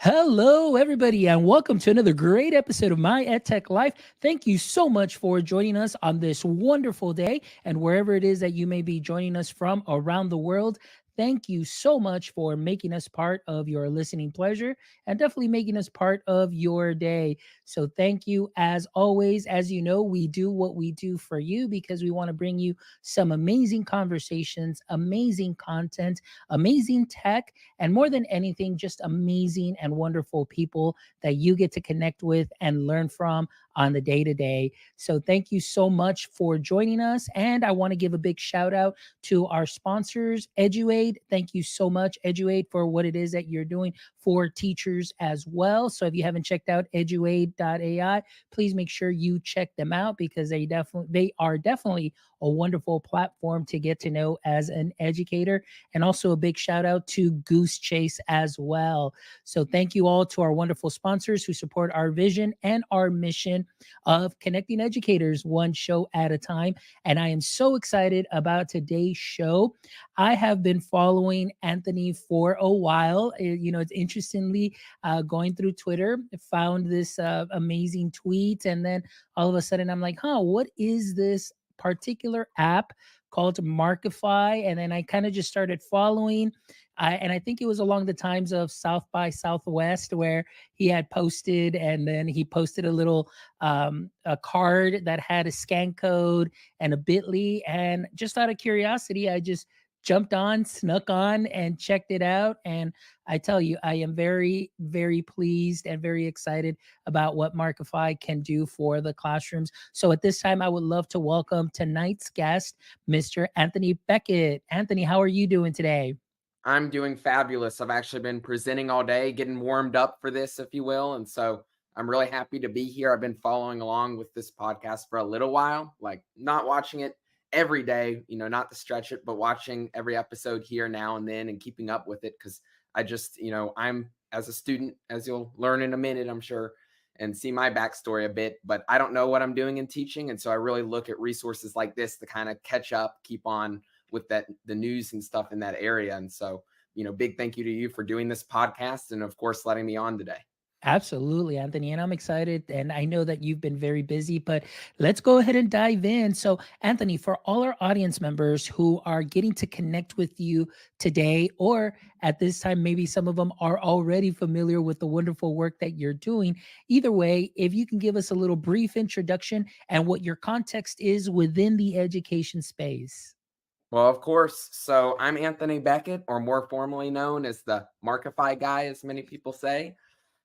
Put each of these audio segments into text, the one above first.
Hello, everybody, and welcome to another great episode of My EdTech Life. Thank you so much for joining us on this wonderful day, and wherever it is that you may be joining us from around the world. Thank you so much for making us part of your listening pleasure and definitely making us part of your day. So, thank you as always. As you know, we do what we do for you because we want to bring you some amazing conversations, amazing content, amazing tech, and more than anything, just amazing and wonderful people that you get to connect with and learn from on the day to day. So, thank you so much for joining us. And I want to give a big shout out to our sponsors, EduAid. Thank you so much, EduAid, for what it is that you're doing for teachers as well. So, if you haven't checked out eduaid.ai, please make sure you check them out because they are definitely a wonderful platform to get to know as an educator. And also a big shout out to Goose Chase as well. So thank you all to our wonderful sponsors who support our vision and our mission of connecting educators one show at a time. And I am so excited about today's show. I have been following Anthony for a while. It's interestingly going through Twitter, found this amazing tweet. And then all of a sudden I'm like, what is this particular app called Markify? And then I kind of just started following. And I think it was along the times of South by Southwest where he had posted, and then he posted a little a card that had a scan code and a bit.ly. And just out of curiosity, I just jumped on, snuck on, and checked it out. And I tell you, I am very, very pleased and very excited about what Markify can do for the classrooms. So at this time, I would love to welcome tonight's guest, Mr. Anthony Beckett. Anthony, how are you doing today? I'm doing fabulous. I've actually been presenting all day, getting warmed up for this, if you will. And so I'm really happy to be here. I've been following along with this podcast for a little while, like not watching it every day, not to stretch it, but watching every episode here now and then and keeping up with it. Cause I just, I'm as a student, as you'll learn in a minute, I'm sure, and see my backstory a bit, but I don't know what I'm doing in teaching. And so I really look at resources like this to kind of catch up, keep on with the news and stuff in that area. And so, big thank you to you for doing this podcast and of course letting me on today. Absolutely, Anthony. And I'm excited. And I know that you've been very busy, but let's go ahead and dive in. So, Anthony, for all our audience members who are getting to connect with you today, or at this time, maybe some of them are already familiar with the wonderful work that you're doing. Either way, if you can give us a little brief introduction and what your context is within the education space. Well, of course. So I'm Anthony Beckett, or more formally known as the Markify guy, as many people say.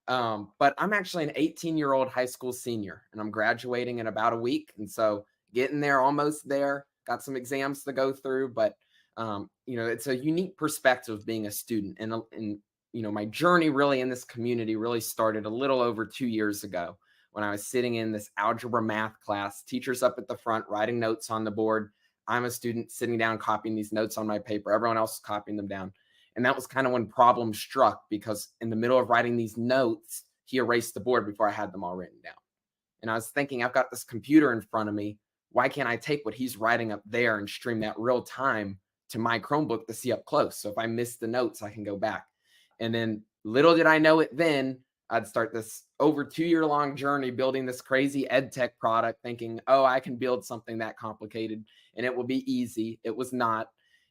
But I'm actually an 18-year-old high school senior, and I'm graduating in about a week. And so getting there, almost there, got some exams to go through. But, it's a unique perspective being a student. And my journey really in this community really started a little over 2 years ago when I was sitting in this algebra math class, teachers up at the front writing notes on the board. I'm a student sitting down, copying these notes on my paper. Everyone else is copying them down. And that was kind of when problems struck, because in the middle of writing these notes, he erased the board before I had them all written down. And I was thinking, I've got this computer in front of me. Why can't I take what he's writing up there and stream that real time to my Chromebook to see up close? So if I miss the notes, I can go back. And then little did I know it then, I'd start this over 2 year long journey building this crazy EdTech product, thinking, oh, I can build something that complicated and it will be easy. It was not.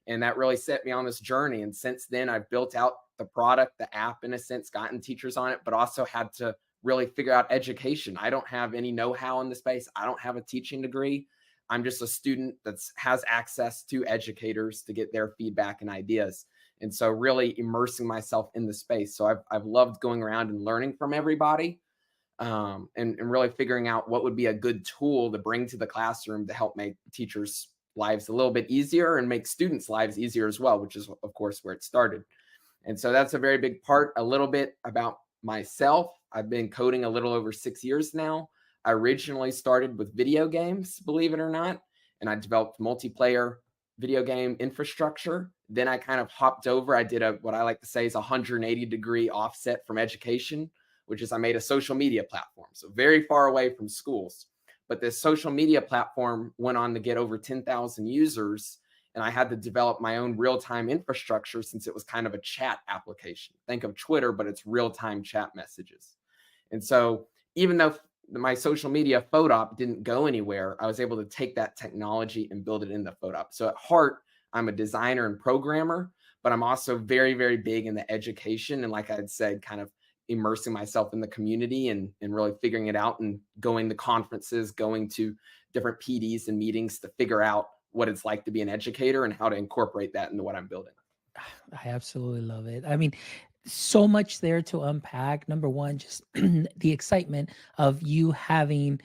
And that really set me on this journey. And since then, I've built out the product, the app, in a sense, gotten teachers on it, but also had to really figure out education. I don't have any know-how in the space. I don't have a teaching degree. I'm just a student that has access to educators to get their feedback and ideas. And so really immersing myself in the space. So I've loved going around and learning from everybody, and really figuring out what would be a good tool to bring to the classroom to help make teachers' lives a little bit easier and make students' lives easier as well, which is, of course, where it started. And so that's a very big part. A little bit about myself. I've been coding a little over 6 years now. I originally started with video games, believe it or not, and I developed multiplayer video game infrastructure. Then I kind of hopped over. I did what I like to say is a 180-degree offset from education, which is I made a social media platform. So very far away from schools. But this social media platform went on to get over 10,000 users. and I had to develop my own real-time infrastructure since it was kind of a chat application. Think of Twitter, but it's real-time chat messages. And so even though my social media photop didn't go anywhere, I was able to take that technology and build it into photop. So at heart, I'm a designer and programmer, but I'm also very, very big in the education. And like I had said, kind of immersing myself in the community and really figuring it out and going to conferences, going to different PDs and meetings to figure out what it's like to be an educator and how to incorporate that into what I'm building. I absolutely love it. I mean, so much there to unpack. Number one, just the excitement of you having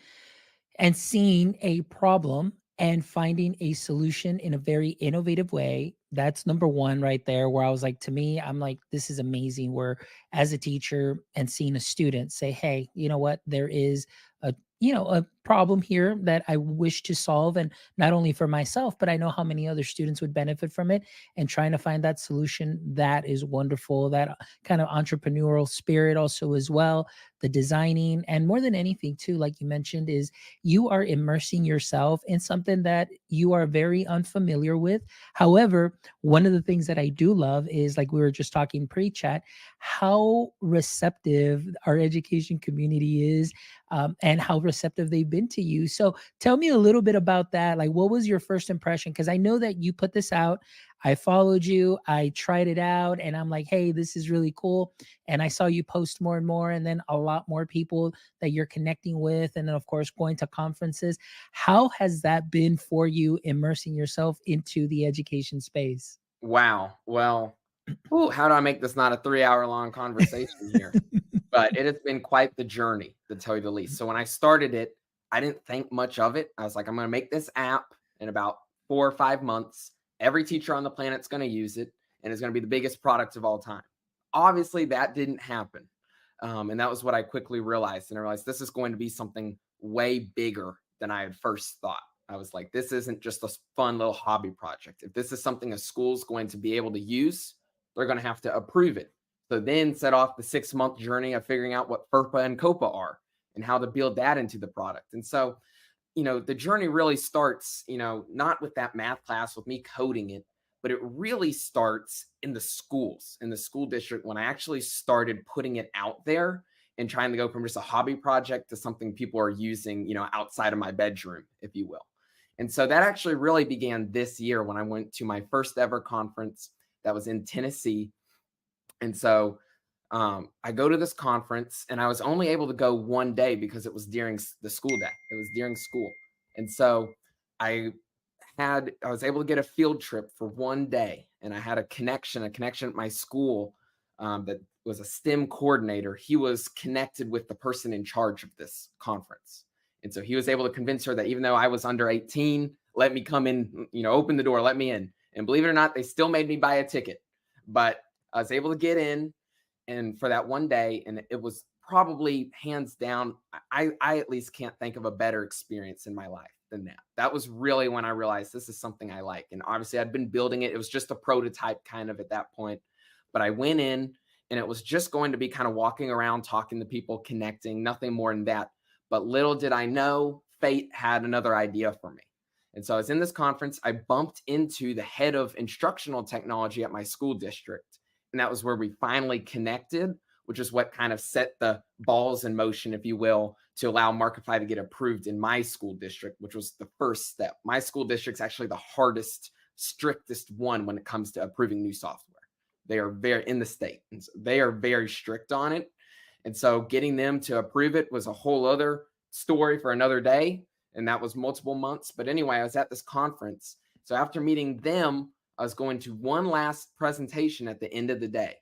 and seeing a problem and finding a solution in a very innovative way. That's number one right there, where I was like, to me, I'm like, this is amazing. Where as a teacher and seeing a student say, hey, you know what, there is a a problem here that I wish to solve, and not only for myself, but I know how many other students would benefit from it, and trying to find that solution. That is wonderful. That kind of entrepreneurial spirit also as well, the designing, and more than anything too, like you mentioned, is you are immersing yourself in something that you are very unfamiliar with. However, one of the things that I do love is, like we were just talking pre-chat, how receptive our education community is, and how receptive they've been to you. So tell me a little bit about that. Like, what was your first impression? Because I know that you put this out. I followed you, I tried it out, and I'm like, hey, this is really cool. And I saw you post more and more, and then a lot more people that you're connecting with, and then of course going to conferences. How has that been for you, immersing yourself into the education space? Wow. Well, ooh, how do I make this not a 3-hour long conversation here? But it has been quite the journey, to tell you the least. So when I started it, I didn't think much of it. I was like, I'm going to make this app in about 4 or 5 months. Every teacher on the planet's going to use it, and it's going to be the biggest product of all time. Obviously, that didn't happen. And that was what I quickly realized. And I realized this is going to be something way bigger than I had first thought. I was like, this isn't just a fun little hobby project. If this is something a school's going to be able to use, they're going to have to approve it. So then set off the 6-month journey of figuring out what FERPA and COPA are and how to build that into the product. And so, the journey really starts, not with that math class with me coding it, but it really starts in the schools, in the school district, when I actually started putting it out there and trying to go from just a hobby project to something people are using, outside of my bedroom, if you will. And so that actually really began this year when I went to my first ever conference that was in Tennessee. And so I go to this conference, and I was only able to go one day because it was during the school day. It was during school. And so I was able to get a field trip for one day, and I had a connection at my school, that was a STEM coordinator. He was connected with the person in charge of this conference. And so he was able to convince her that even though I was under 18, let me come in, open the door, let me in. And believe it or not, they still made me buy a ticket, but I was able to get in, and for that one day, and it was probably hands down, I at least can't think of a better experience in my life than that. That was really when I realized this is something I like. And obviously I'd been building it. It was just a prototype kind of at that point, but I went in, and it was just going to be kind of walking around, talking to people, connecting, nothing more than that. But little did I know, fate had another idea for me. And so I was in this conference. I bumped into the head of instructional technology at my school district. And that was where we finally connected, which is what kind of set the balls in motion, if you will, to allow Markify to get approved in my school district, which was the first step. My school district's actually the hardest, strictest one when it comes to approving new software. They are very in the state, and so they are very strict on it. And so getting them to approve it was a whole other story for another day. And that was multiple months. But anyway, I was at this conference. So after meeting them, I was going to one last presentation at the end of the day.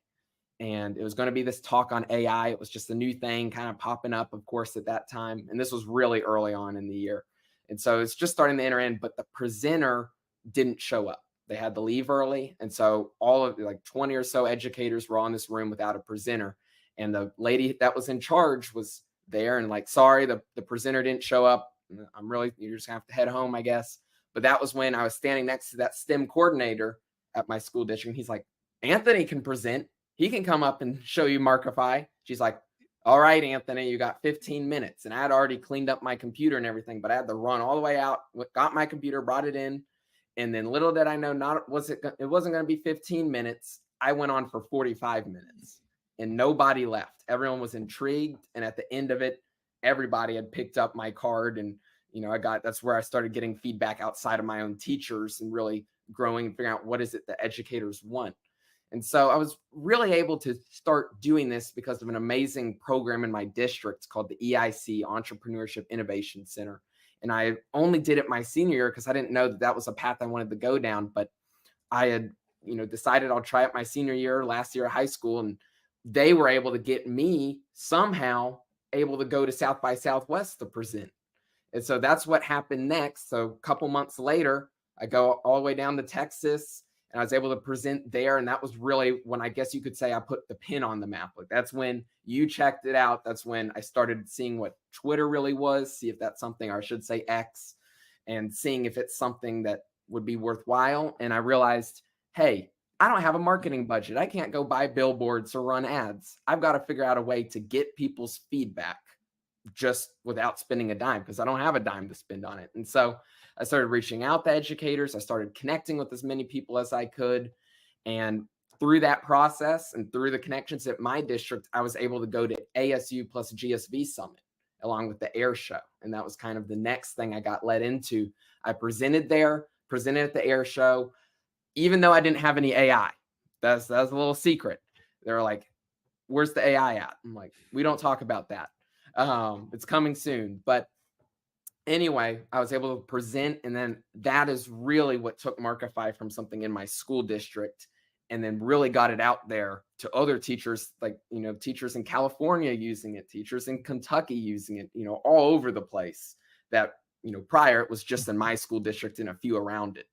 And it was going to be this talk on AI. It was just a new thing kind of popping up, of course, at that time. And this was really early on in the year. And so it's just starting to enter in, but the presenter didn't show up. They had to leave early. And so all of like 20 or so educators were on this room without a presenter. And the lady that was in charge was there and like, sorry, the presenter didn't show up. You're just gonna have to head home, I guess. But that was when I was standing next to that STEM coordinator at my school district. He's like, Anthony can present. He can come up and show you Markify. She's like, all right, Anthony, you got 15 minutes. And I had already cleaned up my computer and everything, but I had to run all the way out, got my computer, brought it in. And then little did I know, it wasn't going to be 15 minutes. I went on for 45 minutes and nobody left. Everyone was intrigued. And at the end of it, everybody had picked up my card. And, that's where I started getting feedback outside of my own teachers and really growing and figuring out what is it that educators want. And so I was really able to start doing this because of an amazing program in my district called the EIC, Entrepreneurship Innovation Center. And I only did it my senior year because I didn't know that was a path I wanted to go down. But I had, decided I'll try it my senior year, last year of high school. And they were able to get me somehow able to go to South by Southwest to present. And so that's what happened next. So a couple months later, I go all the way down to Texas and I was able to present there. And that was really when I guess you could say I put the pin on the map. Like that's when you checked it out. That's when I started seeing what Twitter really was, see if that's something, or I should say X, and seeing if it's something that would be worthwhile. And I realized, hey, I don't have a marketing budget. I can't go buy billboards or run ads. I've got to figure out a way to get people's feedback just without spending a dime because I don't have a dime to spend on it. And so I started reaching out to educators. I started connecting with as many people as I could. And through that process and through the connections at my district, I was able to go to ASU plus GSV Summit along with the air show. And that was kind of the next thing I got led into. I presented at the air show, even though I didn't have any AI. That's a little secret. They were like, where's the AI at? I'm like, we don't talk about that. It's coming soon. But anyway, I was able to present, and then that is really what took Markify from something in my school district and then really got it out there to other teachers, like, teachers in California using it, teachers in Kentucky using it, all over the place that, prior it was just in my school district and a few around it.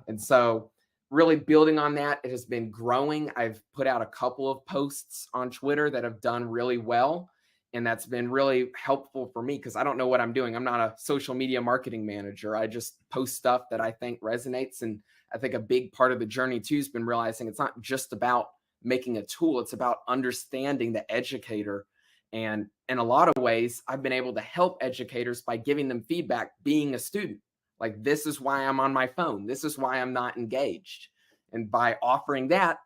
And so really building on that, it has been growing. I've put out a couple of posts on Twitter that have done really well. And that's been really helpful for me because I don't know what I'm doing. I'm not a social media marketing manager. I just post stuff that I think resonates. And I think a big part of the journey too has been realizing it's not just about making a tool. It's about understanding the educator. And in a lot of ways, I've been able to help educators by giving them feedback being a student. Like, this is why I'm on my phone. This is why I'm not engaged. And by offering that,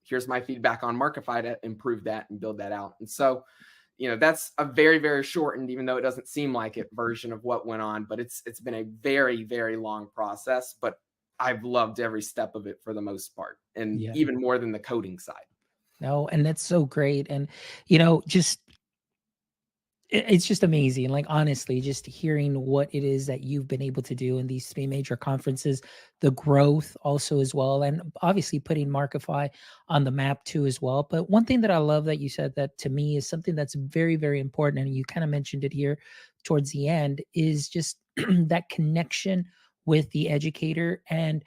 here's my feedback on Markify to improve that and build that out. And so, that's a very, very shortened, even though it doesn't seem like it, version of what went on. But it's been a very, very long process. But I've loved every step of it for the most part, and even more than the coding side. No, and that's so great. And, it's just amazing. Like, honestly, just hearing what it is that you've been able to do in these three major conferences, the growth also as well, and obviously putting Markify on the map too as well. But one thing that I love that you said that to me is something that's very, very important, and you kind of mentioned it here towards the end, is just that connection with the educator. And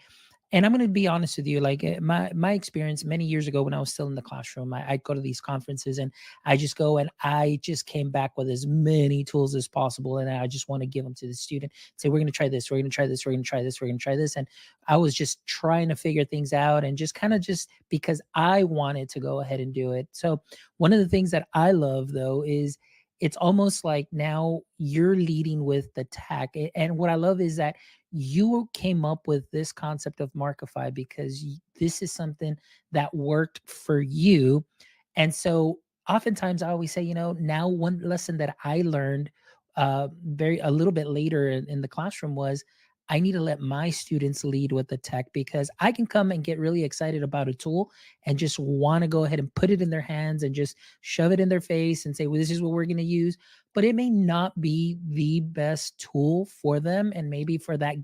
I'm going to be honest with you, like my experience many years ago when I was still in the classroom, I'd go to these conferences and I just go and I just came back with as many tools as possible. And I just want to give them to the student, say, we're going to try this, we're going to try this, we're going to try this, we're going to try this. And I was just trying to figure things out and just kind of just because I wanted to go ahead and do it. So one of the things that I love though is it's almost like now you're leading with the tech. And what I love is that you came up with this concept of Markify because this is something that worked for you. And so oftentimes I always say, now one lesson that I learned a little bit later in the classroom was I need to let my students lead with the tech because I can come and get really excited about a tool and just want to go ahead and put it in their hands and just shove it in their face and say, well, this is what we're going to use. But it may not be the best tool for them. And maybe for that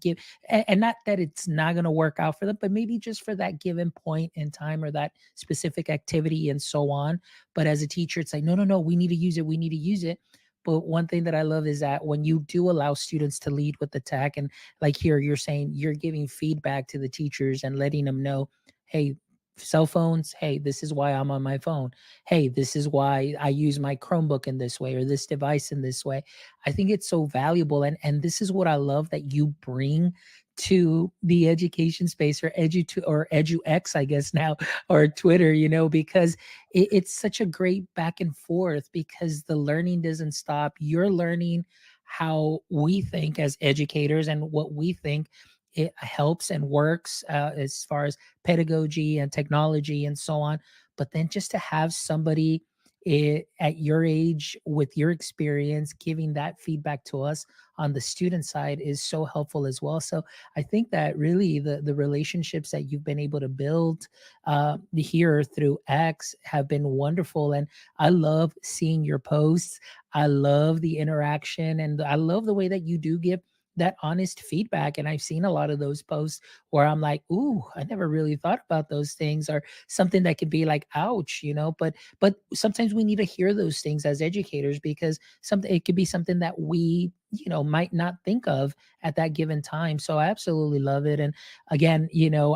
and not that it's not going to work out for them, but maybe just for that given point in time or that specific activity and so on. But as a teacher, it's like, no, we need to use it. We need to use it. But one thing that I love is that when you do allow students to lead with the tech, and like here, you're saying you're giving feedback to the teachers and letting them know, hey, cell phones, hey, this is why I'm on my phone. Hey, this is why I use my Chromebook in this way or this device in this way. I think it's so valuable. And this is what I love that you bring to the education space or EduX, I guess now, or Twitter, because it's such a great back and forth because the learning doesn't stop. You're learning how we think as educators and what we think it helps and works as far as pedagogy and technology and so on. But then just to have somebody at your age with your experience giving that feedback to us on the student side is so helpful as well. So I think that really the relationships that you've been able to build here through X have been wonderful. And I love seeing your posts. I love the interaction, and I love the way that you do give that honest feedback. And I've seen a lot of those posts where I'm like, ooh, I never really thought about those things, or something that could be like, ouch, but sometimes we need to hear those things as educators, because something it could be something that we might not think of at that given time. So I absolutely love it. And again,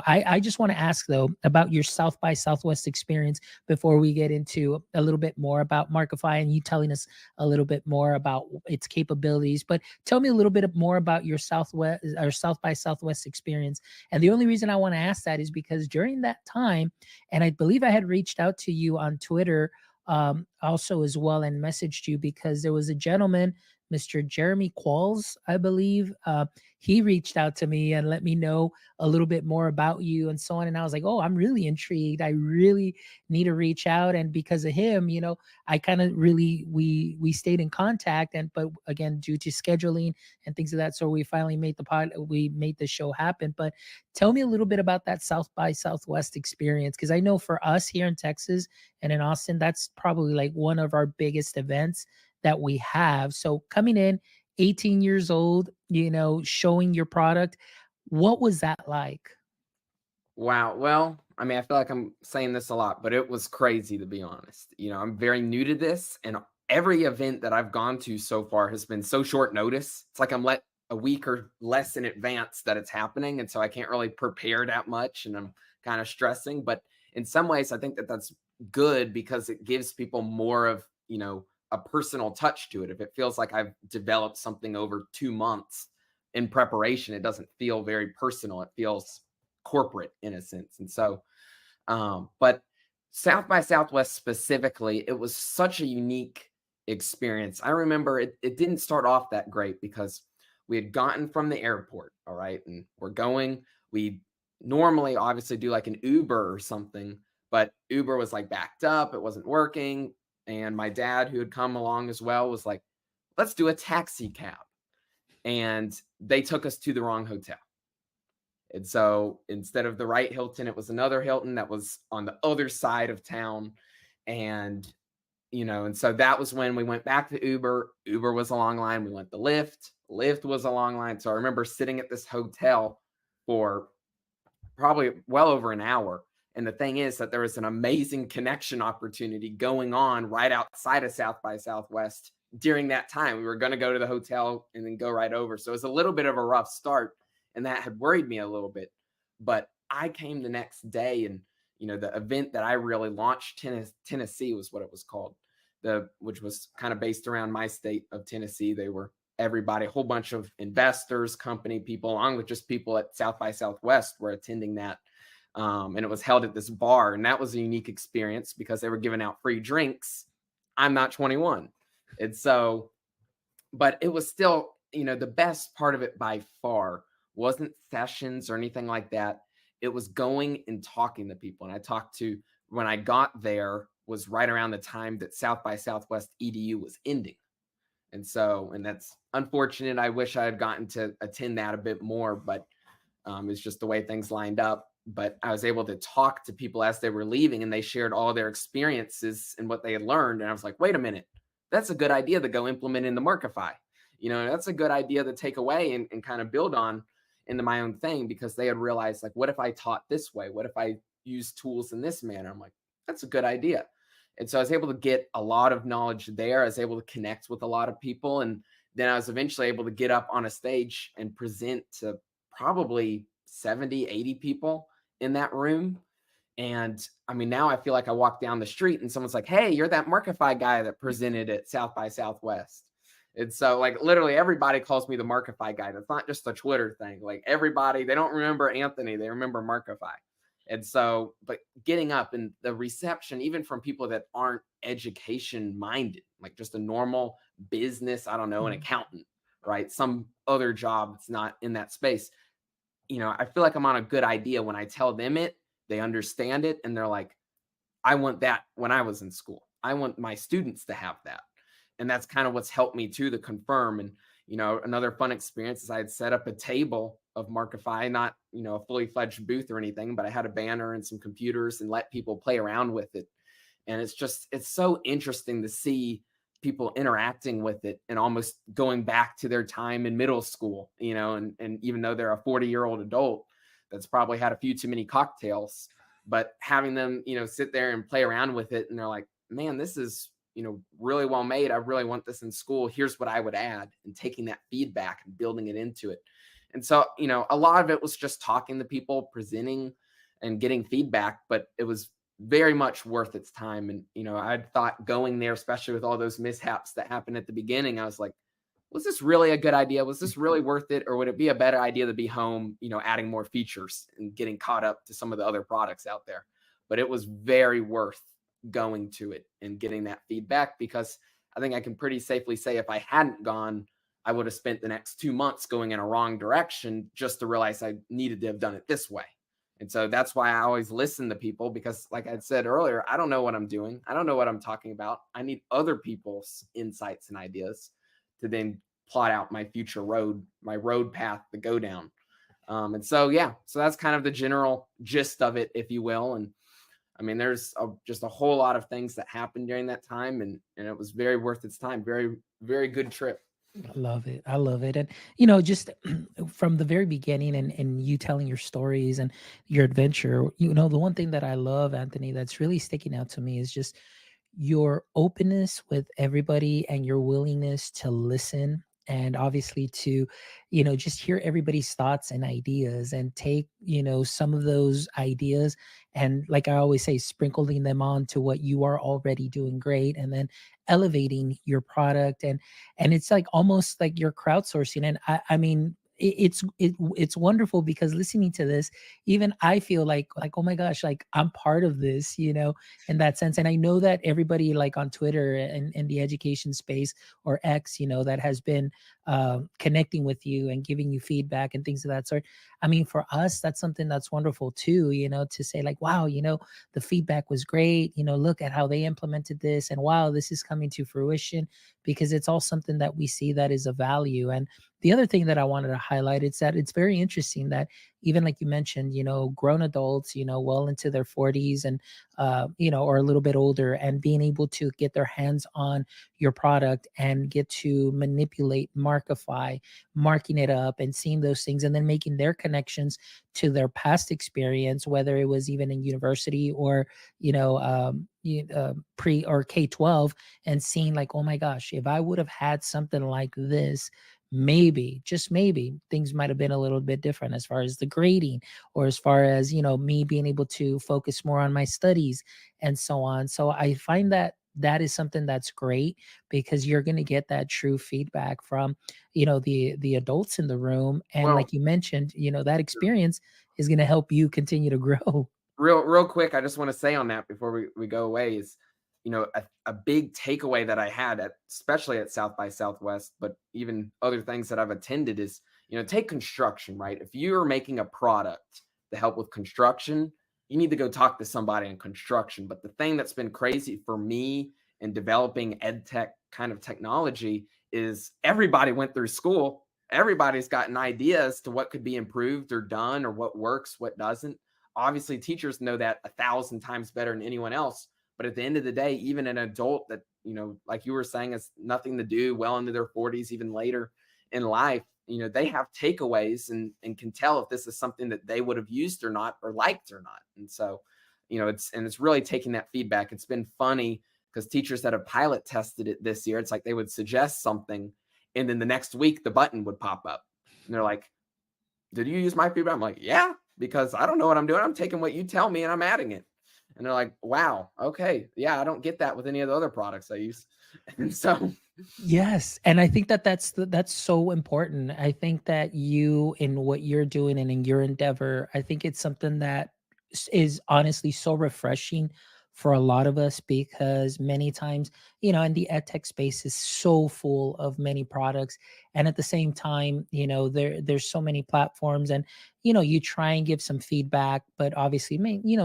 I just want to ask though about your South by Southwest experience before we get into a little bit more about Markify and you telling us a little bit more about its capabilities. But tell me a little bit more about your Southwest or South by Southwest experience. And the only reason I want to ask that is because during that time, and I believe I had reached out to you on Twitter also as well, and messaged you because there was a gentleman, Mr. Jeremy Qualls, I believe. He reached out to me and let me know a little bit more about you and so on. And I was like, oh, I'm really intrigued. I really need to reach out. And because of him, I kind of really we stayed in contact. And but again, due to scheduling and things of that, so we finally we made the show happen. But tell me a little bit about that South by Southwest experience, because I know for us here in Texas and in Austin, that's probably like one of our biggest events that we have. So coming in 18 years old, showing your product, what was that like? Wow. Well, I mean, I feel like I'm saying this a lot, but it was crazy to be honest. I'm very new to this, and every event that I've gone to so far has been so short notice. It's like I'm let a week or less in advance that it's happening, and so I can't really prepare that much, and I'm kind of stressing. But in some ways, I think that that's good because it gives people more of a personal touch to it. If it feels like I've developed something over 2 months in preparation, it doesn't feel very personal. It feels corporate in a sense. And so, but South by Southwest specifically, it was such a unique experience. I remember it didn't start off that great because we had gotten from the airport, all right, and we normally obviously do like an Uber or something, but Uber was like backed up, it wasn't working. And my dad, who had come along as well, was like, let's do a taxi cab. And they took us to the wrong hotel. And so instead of the right Hilton, it was another Hilton that was on the other side of town. And, and so that was when we went back to Uber. Uber was a long line. We went to Lyft. Lyft was a long line. So I remember sitting at this hotel for probably well over an hour. And the thing is that there was an amazing connection opportunity going on right outside of South by Southwest during that time. We were going to go to the hotel and then go right over. So it was a little bit of a rough start, and that had worried me a little bit. But I came the next day, and the event that I really launched, Tennessee was what it was called, which was kind of based around my state of Tennessee. They were everybody, a whole bunch of investors, company people, along with just people at South by Southwest were attending that. And it was held at this bar, and that was a unique experience because they were giving out free drinks. I'm not 21. And so, but it was still, the best part of it by far wasn't sessions or anything like that. It was going and talking to people. And when I got there was right around the time that South by Southwest EDU was ending. And so, and that's unfortunate. I wish I had gotten to attend that a bit more, but it's just the way things lined up. But I was able to talk to people as they were leaving, and they shared all their experiences and what they had learned. And I was like, wait a minute, that's a good idea to go implement in the Markify. That's a good idea to take away and kind of build on into my own thing, because they had realized, like, what if I taught this way? What if I use tools in this manner? I'm like, that's a good idea. And so I was able to get a lot of knowledge there. I was able to connect with a lot of people. And then I was eventually able to get up on a stage and present to probably 70, 80 people in that room. And I mean, now I feel like I walk down the street and someone's like, hey, you're that Markify guy that presented at South by Southwest. And so, like, literally everybody calls me the Markify guy. That's not just a Twitter thing. Like, everybody, they don't remember Anthony, they remember Markify. And so, but getting up and the reception, even from people that aren't education minded, like just a normal business, I don't know, an accountant, right? Some other job that's not in that space. I feel like I'm on a good idea when I tell them it, they understand it, and they're like, I want that when I was in school. I want my students to have that. And that's kind of what's helped me too to confirm. And, another fun experience is I had set up a table of Markify, not, a fully fledged booth or anything, but I had a banner and some computers and let people play around with it. And it's so interesting to see people interacting with it and almost going back to their time in middle school, and even though they're a 40-year-old adult that's probably had a few too many cocktails, but having them, sit there and play around with it. And they're like, man, this is, really well made. I really want this in school. Here's what I would add, and taking that feedback and building it into it. And so, a lot of it was just talking to people, presenting and getting feedback, but it was very much worth its time. And, I thought going there, especially with all those mishaps that happened at the beginning, I was like, was this really a good idea? Was this really worth it? Or would it be a better idea to be home, adding more features and getting caught up to some of the other products out there? But it was very worth going to it and getting that feedback, because I think I can pretty safely say if I hadn't gone, I would have spent the next 2 months going in a wrong direction just to realize I needed to have done it this way. And so that's why I always listen to people, because like I said earlier, I don't know what I'm doing. I don't know what I'm talking about. I need other people's insights and ideas to then plot out my future road, my road path to go down. And so, yeah, so that's kind of the general gist of it, if you will. And I mean, there's just a whole lot of things that happened during that time, and it was very worth its time. Very, very good trip. I love it. I love it. And, just from the very beginning and you telling your stories and your adventure, the one thing that I love, Anthony, that's really sticking out to me is just your openness with everybody and your willingness to listen, and obviously to just hear everybody's thoughts and ideas, and take some of those ideas, and like I always say, sprinkling them on to what you are already doing great, and then elevating your product. And it's like almost like you're crowdsourcing. And I mean, it's wonderful, because listening to this, even I feel like, oh my gosh, like I'm part of this, in that sense. And I know that everybody, like on Twitter and in the education space, or X, that has been connecting with you and giving you feedback and things of that sort. I mean, for us, that's something that's wonderful too, to say like, wow, the feedback was great. Look at how they implemented this, and wow, this is coming to fruition, because it's all something that we see that is of value. And the other thing that I wanted to highlight is that it's very interesting that, even like you mentioned, grown adults, well into their 40s, and or a little bit older, and being able to get their hands on your product and get to manipulate, Markify, marking it up and seeing those things, and then making their connections to their past experience, whether it was even in university or, pre or K-12, and seeing like, oh my gosh, if I would have had something like this, maybe, just maybe, things might have been a little bit different as far as the grading, or as far as, me being able to focus more on my studies, and so on. So I find that that is something that's great, because you're going to get that true feedback from, the adults in the room. And Well, like you mentioned, that experience is going to help you continue to grow. real quick, I just want to say on that before we go away is, a big takeaway that I had especially at South by Southwest, but even other things that I've attended is, take construction, right? If you're making a product to help with construction, you need to go talk to somebody in construction. But the thing that's been crazy for me in developing ed tech kind of technology is everybody went through school. Everybody's gotten ideas to what could be improved or done, or what works, what doesn't. Obviously, teachers know that 1,000 times better than anyone else. But at the end of the day, even an adult that, like you were saying, has nothing to do, well into their 40s, even later in life, they have takeaways, and can tell if this is something that they would have used or not, or liked or not. And so, it's really taking that feedback. It's been funny, because teachers that have pilot tested it this year, it's like they would suggest something, and then the next week the button would pop up, and they're like, did you use my feedback? I'm like, yeah, because I don't know what I'm doing. I'm taking what you tell me and I'm adding it. And they're like, wow, okay. Yeah, I don't get that with any of the other products I use. And so, Yes, and I think that that's so important. I think that you, in what you're doing and in your endeavor, I think it's something that is honestly so refreshing for a lot of us, because many times, and the ed tech space is so full of many products. And at the same time, there's so many platforms, and, you try and give some feedback, but obviously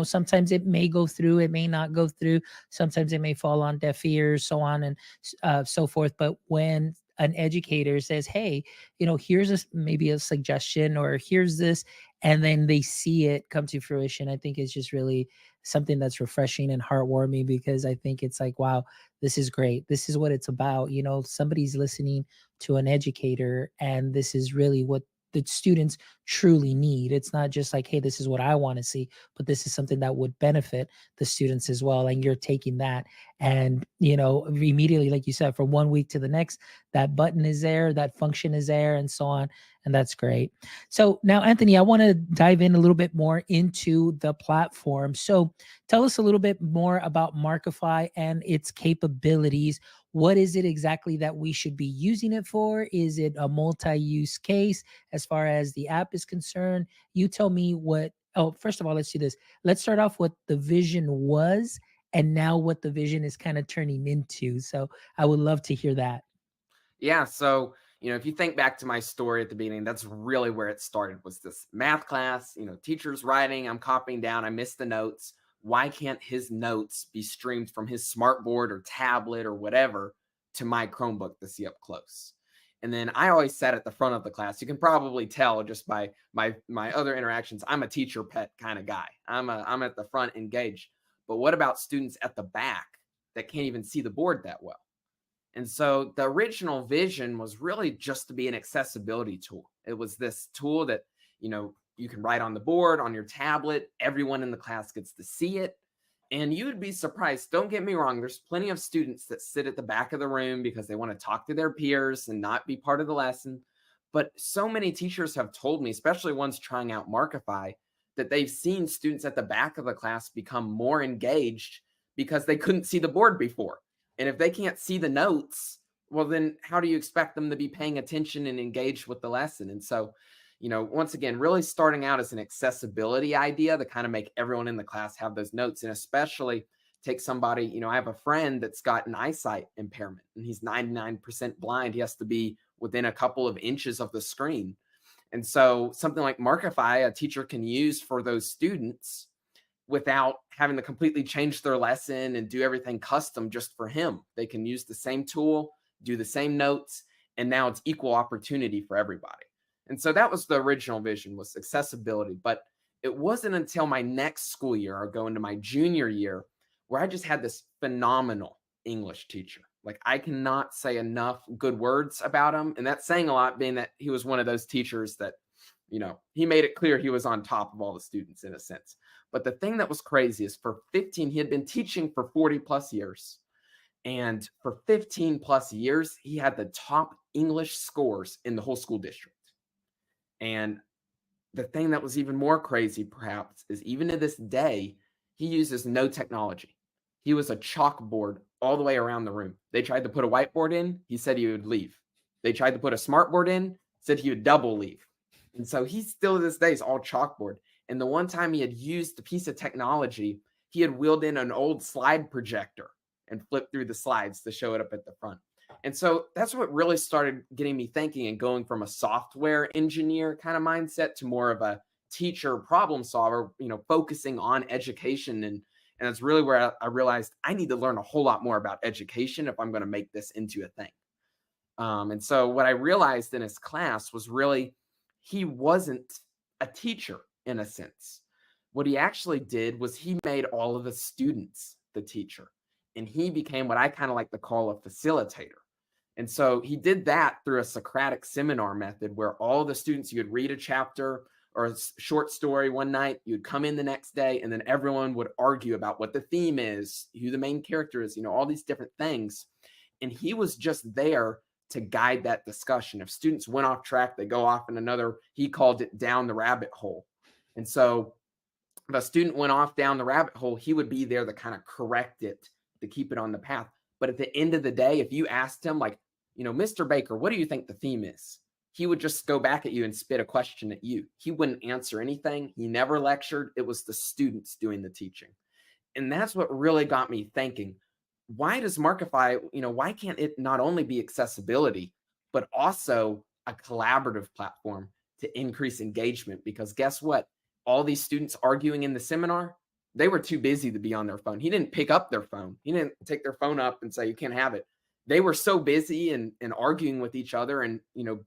sometimes it may go through, it may not go through. Sometimes it may fall on deaf ears, so on and so forth. But when an educator says, hey, here's maybe a suggestion, or here's this, and then they see it come to fruition, I think it's just really something that's refreshing and heartwarming, because I think it's like, wow, this is great. This is what it's about. Somebody's listening to an educator, and this is really what the students truly need. It's not just like, hey, this is what I want to see, but this is something that would benefit the students as well. And you're taking that, and, immediately, like you said, from one week to the next, that button is there, that function is there, and so on. And that's great. So now, Anthony, I want to dive in a little bit more into the platform. So tell us a little bit more about Markify and its capabilities. What is it exactly that we should be using it for? Is it a multi-use case as far as the app is concerned? You tell me what. Oh, first of all, let's do this. Let's start off what the vision was, and now what the vision is kind of turning into. So I would love to hear that. Yeah. So, if you think back to my story at the beginning, that's really where it started, was this math class, teacher's writing, I'm copying down, I missed the notes. Why can't his notes be streamed from his smartboard or tablet or whatever to my Chromebook to see up close? And then I always sat at the front of the class. You can probably tell just by my other interactions, I'm a teacher pet kind of guy. I'm at the front engaged. But what about students at the back that can't even see the board that well? And so the original vision was really just to be an accessibility tool. It was this tool that, you can write on the board, on your tablet. Everyone in the class gets to see it. And you would be surprised. Don't get me wrong. There's plenty of students that sit at the back of the room because they want to talk to their peers and not be part of the lesson. But so many teachers have told me, especially ones trying out Markify, that they've seen students at the back of the class become more engaged because they couldn't see the board before. And if they can't see the notes, well, then how do you expect them to be paying attention and engaged with the lesson? And so, once again, really starting out as an accessibility idea to kind of make everyone in the class have those notes, and especially take somebody, I have a friend that's got an eyesight impairment and he's 99% blind. He has to be within a couple of inches of the screen. And so something like Markify, a teacher can use for those students without having to completely change their lesson and do everything custom just for him. They can use the same tool, do the same notes, and now it's equal opportunity for everybody. And so that was the original vision, was accessibility. But it wasn't until my next school year, or going to my junior year, where I just had this phenomenal English teacher. Like, I cannot say enough good words about him. And that's saying a lot, being that he was one of those teachers that, he made it clear he was on top of all the students in a sense. But the thing that was crazy is, he had been teaching for 40 plus years. And for 15 plus years, he had the top English scores in the whole school district. And the thing that was even more crazy, perhaps, is even to this day, he uses no technology. He was a chalkboard all the way around the room. They tried to put a whiteboard in, he said he would leave. They tried to put a smartboard in, said he would double leave. And so he still to this day is all chalkboard. And the one time he had used a piece of technology, he had wheeled in an old slide projector and flipped through the slides to show it up at the front. And so that's what really started getting me thinking and going from a software engineer kind of mindset to more of a teacher problem solver, focusing on education. And that's really where I realized I need to learn a whole lot more about education if I'm going to make this into a thing. And so what I realized in his class was really, he wasn't a teacher in a sense. What he actually did was he made all of the students the teacher. And he became what I kind of like to call a facilitator. And so he did that through a Socratic seminar method, where all the students, you would read a chapter or a short story one night, you'd come in the next day, and then everyone would argue about what the theme is, who the main character is, all these different things. And he was just there to guide that discussion. If students went off track, they go off in another, he called it down the rabbit hole. And so if a student went off down the rabbit hole, he would be there to kind of correct it, to keep it on the path. But at the end of the day, if you asked him, like, Mr. Baker, what do you think the theme is? He would just go back at you and spit a question at you. He wouldn't answer anything. He never lectured. It was the students doing the teaching. And that's what really got me thinking, why does Markify, why can't it not only be accessibility, but also a collaborative platform to increase engagement? Because guess what? All these students arguing in the seminar, they were too busy to be on their phone. He didn't pick up their phone. He didn't take their phone up and say, you can't have it. They were so busy and arguing with each other and,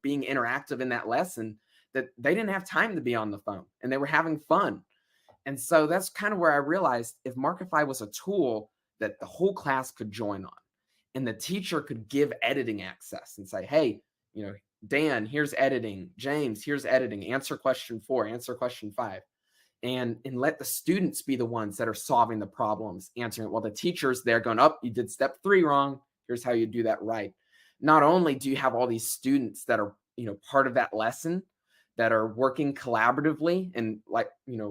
being interactive in that lesson that they didn't have time to be on the phone, and they were having fun. And so that's kind of where I realized, if Markify was a tool that the whole class could join on, and the teacher could give editing access and say, hey, Dan, here's editing. James, here's editing. Answer question 4, answer question 5. And let the students be the ones that are solving the problems, answering it, while the teacher's there going, oh, you did step 3 wrong. Here's how you do that right. Not only do you have all these students that are, part of that lesson, that are working collaboratively, and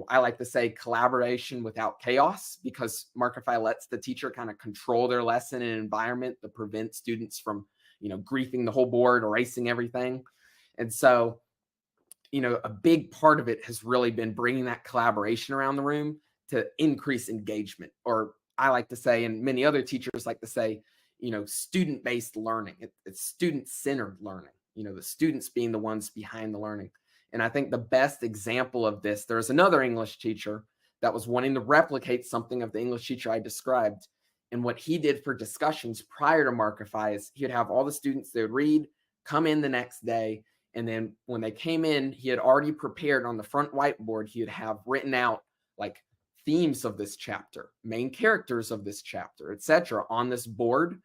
I like to say collaboration without chaos, because Markify lets the teacher kind of control their lesson and environment to prevent students from, griefing the whole board, erasing everything. And so, a big part of it has really been bringing that collaboration around the room to increase engagement. Or I like to say, and many other teachers like to say, student-based learning. It's student-centered learning, the students being the ones behind the learning. And I think the best example of this, there's another English teacher that was wanting to replicate something of the English teacher I described. And what he did for discussions prior to Markify is he'd have all the students, they would read, come in the next day. And then when they came in, he had already prepared on the front whiteboard, he would have written out like themes of this chapter, main characters of this chapter, etc., on this board.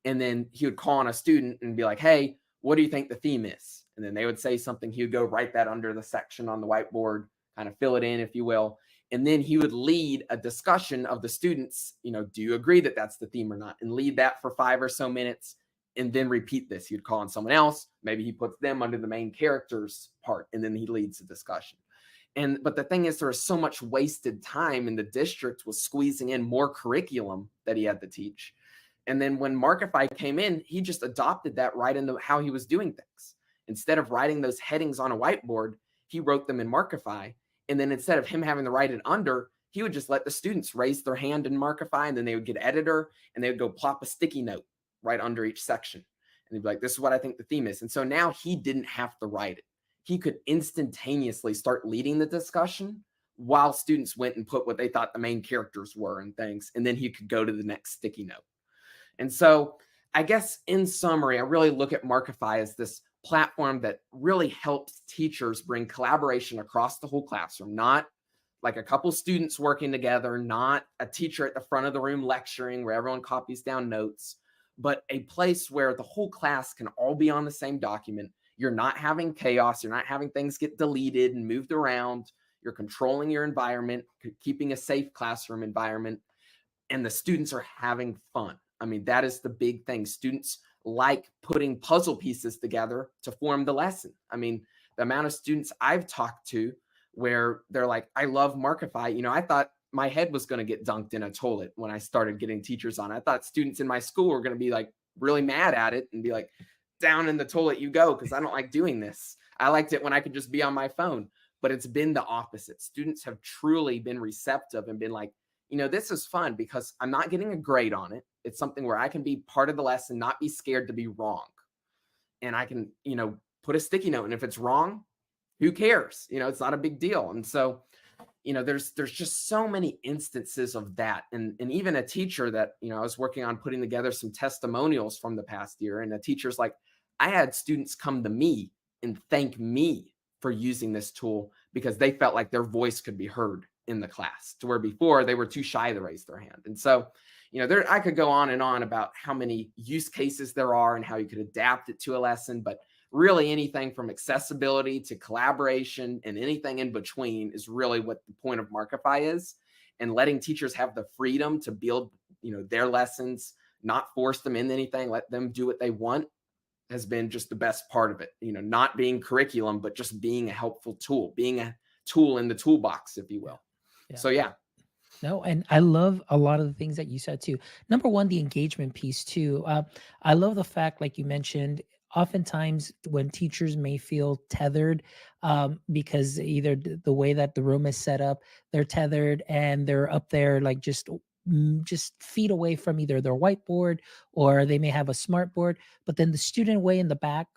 And then he would call on a student and be like, hey, what do you think the theme is? And then they would say something. He would go write that under the section on the whiteboard, kind of fill it in, if you will. And then he would lead a discussion of the students, do you agree that that's the theme or not? And lead that for 5 or so minutes, and then repeat this. He'd call on someone else. Maybe he puts them under the main characters part, and then he leads the discussion. But the thing is, there was so much wasted time, and the district was squeezing in more curriculum that he had to teach. And then when Markify came in, he just adopted that right into how he was doing things. Instead of writing those headings on a whiteboard, he wrote them in Markify. And then instead of him having to write it under, he would just let the students raise their hand in Markify, and then they would get editor, and they would go plop a sticky note right under each section. And they'd be like, this is what I think the theme is. And so now he didn't have to write it. He could instantaneously start leading the discussion while students went and put what they thought the main characters were and things. And then he could go to the next sticky note. And so I guess in summary, I really look at Markify as this platform that really helps teachers bring collaboration across the whole classroom, not like a couple students working together, not a teacher at the front of the room lecturing where everyone copies down notes, but a place where the whole class can all be on the same document. You're not having chaos. You're not having things get deleted and moved around. You're controlling your environment, keeping a safe classroom environment, and the students are having fun. I mean, that is the big thing. Students like putting puzzle pieces together to form the lesson. I mean, the amount of students I've talked to where they're like, I love Markify. I thought my head was going to get dunked in a toilet when I started getting teachers on. I thought students in my school were going to be like really mad at it and be like, down in the toilet you go, because I don't like doing this. I liked it when I could just be on my phone. But it's been the opposite. Students have truly been receptive and been like, this is fun because I'm not getting a grade on it. It's something where I can be part of the lesson, not be scared to be wrong. And I can, put a sticky note. And if it's wrong, who cares? It's not a big deal. And so, there's just so many instances of that. And even a teacher that, I was working on putting together some testimonials from the past year. And the teacher's like, I had students come to me and thank me for using this tool because they felt like their voice could be heard in the class, to where before they were too shy to raise their hand. And so, I could go on and on about how many use cases there are and how you could adapt it to a lesson, but really anything from accessibility to collaboration and anything in between is really what the point of Markify is. And letting teachers have the freedom to build, their lessons, not force them into anything, let them do what they want, has been just the best part of it. Not being curriculum, but just being a helpful tool, being a tool in the toolbox, if you will. Yeah. So, yeah. No, and I love a lot of the things that you said too. Number one, the engagement piece too. I love the fact, like you mentioned, oftentimes when teachers may feel tethered because either the way that the room is set up, they're tethered and they're up there like just just feet away from either their whiteboard, or they may have a smart board, but then the student way in the back,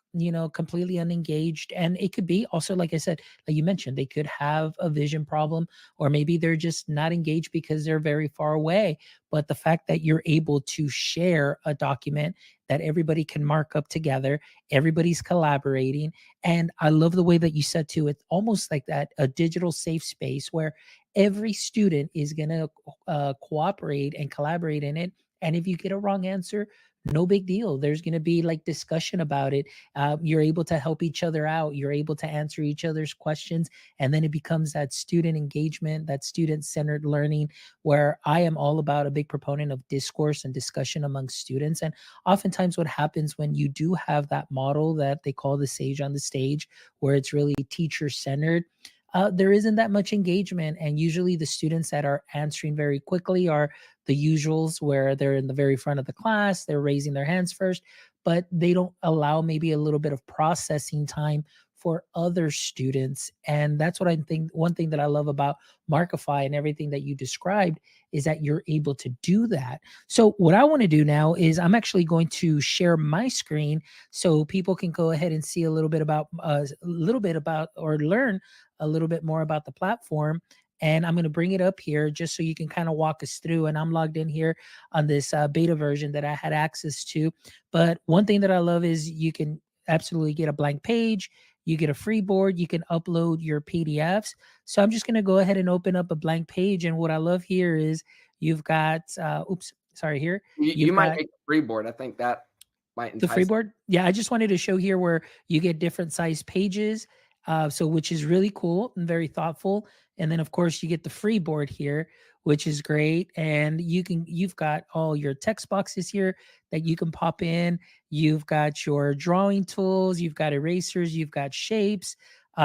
completely unengaged. And it could be also, like I said, like you mentioned, they could have a vision problem, or maybe they're just not engaged because they're very far away. But the fact that you're able to share a document that everybody can mark up together, everybody's collaborating. And I love the way that you said too, it's almost like that a digital safe space where every student is going to cooperate and collaborate in it. And if you get a wrong answer, no big deal. There's going to be like discussion about it. You're able to help each other out. You're able to answer each other's questions. And then it becomes that student engagement, that student centered learning, where I am all about a big proponent of discourse and discussion among students. And oftentimes, what happens when you do have that model that they call the sage on the stage, where it's really teacher centered, there isn't that much engagement. And usually the students that are answering very quickly are the usuals, where they're in the very front of the class, they're raising their hands first, but they don't allow maybe a little bit of processing time for other students. And that's what I think. One thing that I love about Markify and everything that you described is that you're able to do that. So what I want to do now is I'm actually going to share my screen so people can go ahead and see a little bit about or learn a little bit more about the platform. And I'm going to bring it up here just so you can kind of walk us through. And I'm logged in here on this beta version that I had access to. But one thing that I love is you can absolutely get a blank page. You get a free board. You can upload your PDFs. So I'm just going to go ahead and open up a blank page. And what I love here is you've got, here. You might make a free board. I think that might The entice. freeboard? Yeah, I just wanted to show here where you get different size pages, so which is really cool and very thoughtful. And then of course you get the free board here, which is great. And you've got all your text boxes here that you can pop in. You've got your drawing tools, you've got erasers, you've got shapes,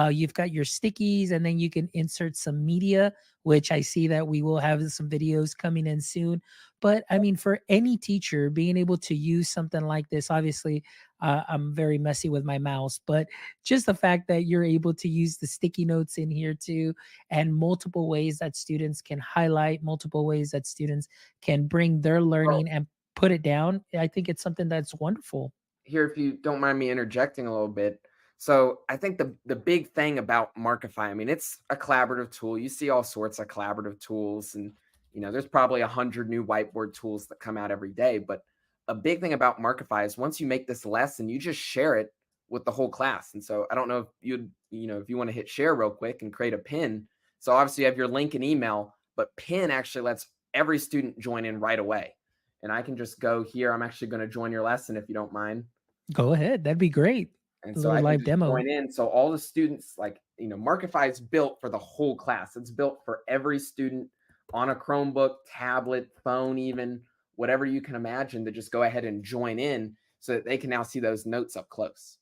you've got your stickies, and then you can insert some media, which I see that we will have some videos coming in soon. But I mean, for any teacher, being able to use something like this, obviously, I'm very messy with my mouse, but just the fact that you're able to use the sticky notes in here too, and multiple ways that students can highlight, multiple ways that students can bring their Well, learning and put it down, I think it's something that's wonderful. here, if you don't mind me interjecting a little bit. So I think the big thing about Markify, I mean, it's a collaborative tool. You see all sorts of collaborative tools, and there's probably 100 new whiteboard tools that come out every day. But a big thing about Markify is once you make this lesson, you just share it with the whole class. And so I don't know if if you want to hit share real quick and create a pin. So obviously you have your link and email, but pin actually lets every student join in right away. And I can just go here. I'm actually going to join your lesson if you don't mind. Go ahead. That'd be great. And A so little I can live just demo. join in. So all the students, like, Markify is built for the whole class. It's built for every student on a Chromebook, tablet, phone, even whatever you can imagine, to just go ahead and join in so that they can now see those notes up close.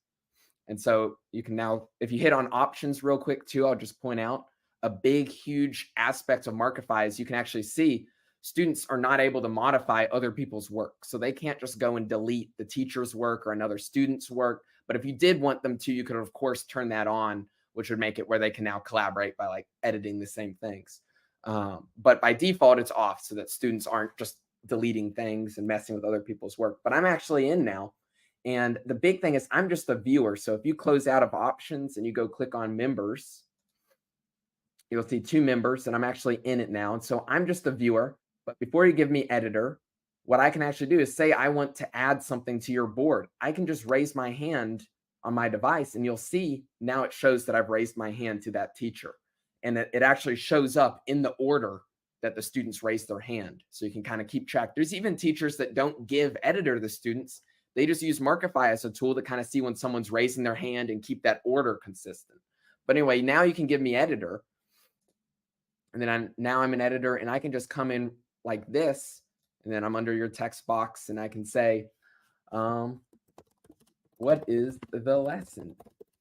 And so you can now, if you hit on options real quick too, I'll just point out a big, huge aspect of Markify is you can actually see students are not able to modify other people's work. So they can't just go and delete the teacher's work or another student's work. But if you did want them to, you could, of course, turn that on, which would make it where they can now collaborate by like editing the same things. But by default, it's off so that students aren't just deleting things and messing with other people's work. But I'm actually in now. And the big thing is I'm just a viewer. So if you close out of options and you go click on members, you'll see 2 members, and I'm actually in it now. And so I'm just a viewer. But before you give me editor, what I can actually do is say I want to add something to your board. I can just raise my hand on my device, and you'll see now it shows that I've raised my hand to that teacher. And it actually shows up in the order that the students raise their hand. So you can kind of keep track. There's even teachers that don't give editor to the students. They just use Markify as a tool to kind of see when someone's raising their hand and keep that order consistent. But anyway, now you can give me editor. And then I'm an editor, and I can just come in like this, and then I'm under your text box, and I can say, what is the lesson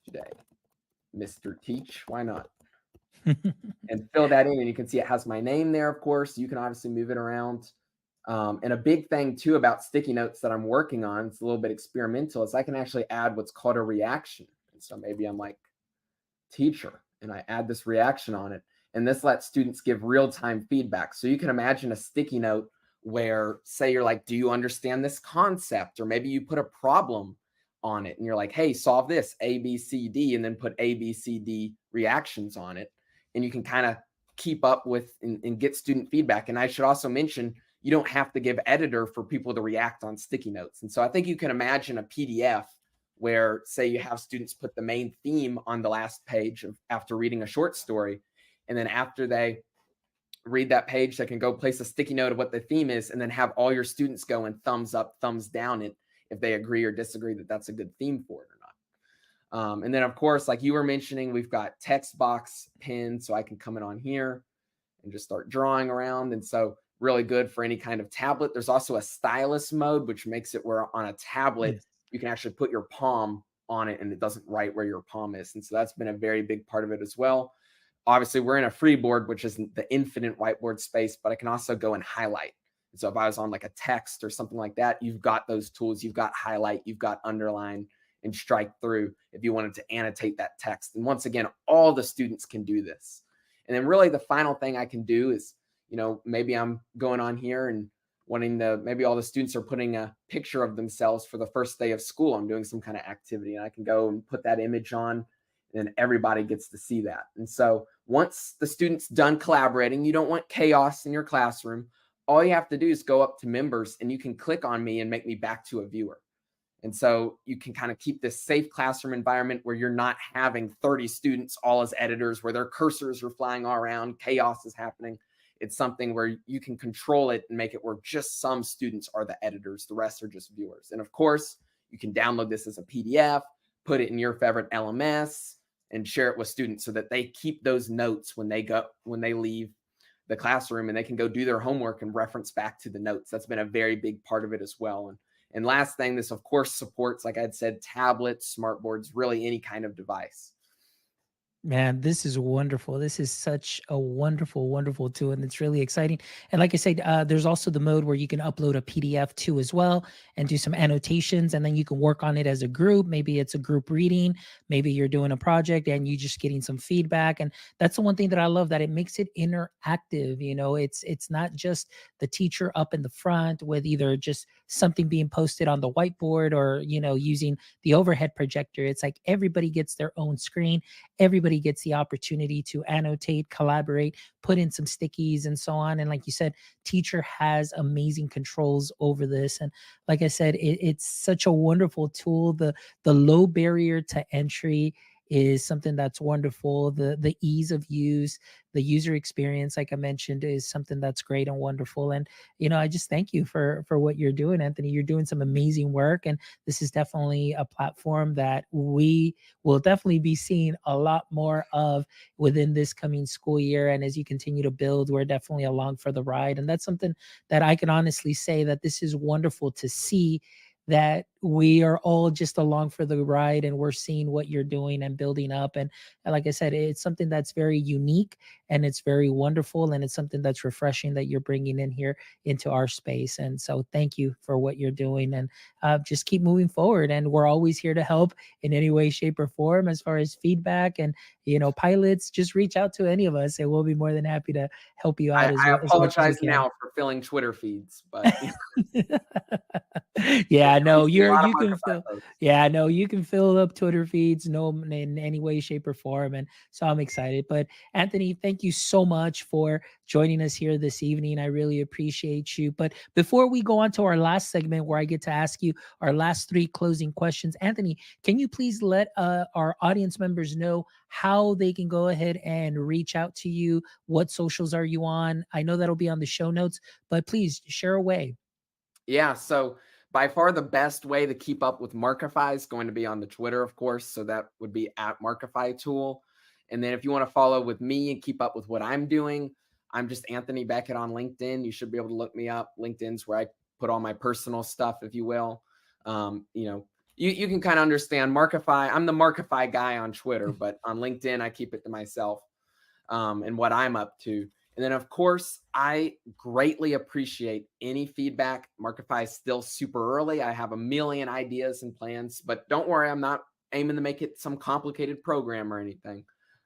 today, Mr. Teach? Why not? And fill that in, and you can see it has my name there, of course. You can obviously move it around. And a big thing, too, about sticky notes that I'm working on, it's a little bit experimental, is I can actually add what's called a reaction. And so maybe I'm like, teacher, and I add this reaction on it. And this lets students give real-time feedback. So you can imagine a sticky note where, say you're like, do you understand this concept? Or maybe you put a problem on it and you're like, hey, solve this, A, B, C, D, and then put A, B, C, D reactions on it. And you can kind of keep up with and get student feedback. And I should also mention, you don't have to give editor for people to react on sticky notes. And so I think you can imagine a PDF where, say, you have students put the main theme on the last page after reading a short story. And then after they read that page, they can go place a sticky note of what the theme is, and then have all your students go and thumbs up, thumbs down it if they agree or disagree that that's a good theme for it or not. And then, of course, like you were mentioning, we've got text box pins, so I can come in on here and just start drawing around. And so really good for any kind of tablet. There's also a stylus mode, which makes it where on a tablet, Yes. you can actually put your palm on it and it doesn't write where your palm is. And so that's been a very big part of it as well. Obviously, we're in a free board, which is the infinite whiteboard space, but I can also go and highlight. And so if I was on like a text or something like that, you've got those tools. You've got highlight, you've got underline and strike through if you wanted to annotate that text. And once again, all the students can do this. And then really the final thing I can do is, maybe I'm going on here and maybe all the students are putting a picture of themselves for the first day of school. I'm doing some kind of activity and I can go and put that image on and everybody gets to see that. And so once the student's done collaborating, you don't want chaos in your classroom. All you have to do is go up to members and you can click on me and make me back to a viewer. And so you can kind of keep this safe classroom environment where you're not having 30 students all as editors, where their cursors are flying all around, chaos is happening. It's something where you can control it and make it where just some students are the editors, the rest are just viewers. And of course, you can download this as a PDF, put it in your favorite LMS, and share it with students so that they keep those notes when they leave the classroom and they can go do their homework and reference back to the notes. That's been a very big part of it as well. And last thing, this of course supports, like I had said, tablets, smart boards, really any kind of device. Man, this is wonderful. This is such a wonderful, wonderful tool, and it's really exciting. And like I said, there's also the mode where you can upload a PDF too as well and do some annotations, and then you can work on it as a group. Maybe it's a group reading, maybe you're doing a project and you just getting some feedback. And that's the one thing that I love, that it makes it interactive. It's not just the teacher up in the front with either just something being posted on the whiteboard or using the overhead projector. It's like everybody gets their own screen. Everybody gets the opportunity to annotate, collaborate, put in some stickies and so on. And like you said, teacher has amazing controls over this. And like I said, it's such a wonderful tool. The low barrier to entry is something that's wonderful. The ease of use, the user experience, like I mentioned, is something that's great and wonderful. And I just thank you for what you're doing, Anthony. You're doing some amazing work, and this is definitely a platform that we will definitely be seeing a lot more of within this coming school year. And as you continue to build, we're definitely along for the ride. And that's something that I can honestly say, that this is wonderful to see, that we are all just along for the ride and we're seeing what you're doing and building up. And like I said, it's something that's very unique and it's very wonderful. And it's something that's refreshing that you're bringing in here into our space. And so thank you for what you're doing, and just keep moving forward. And we're always here to help in any way, shape, or form as far as feedback and, pilots. Just reach out to any of us and we'll be more than happy to help you out I as much as we apologize can. now for filling Twitter feeds, but Yeah, no, a lot of you can Markify fill. posts. Yeah, no, you can fill up Twitter feeds, no, in any way, shape, or form. And so I'm excited. But Anthony, thank you so much for joining us here this evening. I really appreciate you. But before we go on to our last segment, where I get to ask you our last three closing questions, Anthony, can you please let our audience members know how they can go ahead and reach out to you? What socials are you on? I know that'll be on the show notes, but please share away. Yeah, so by far the best way to keep up with Markify is going to be on the Twitter, of course. So that would be at Markify Tool. And then if you want to follow with me and keep up with what I'm doing, I'm just Anthony Beckett on LinkedIn. You should be able to look me up. LinkedIn's where I put all my personal stuff, if you will. You can kind of understand Markify. I'm the Markify guy on Twitter, but on LinkedIn, I keep it to myself and what I'm up to. And then, of course, I greatly appreciate any feedback. Markify is still super early. I have a million ideas and plans, but don't worry, I'm not aiming to make it some complicated program or anything.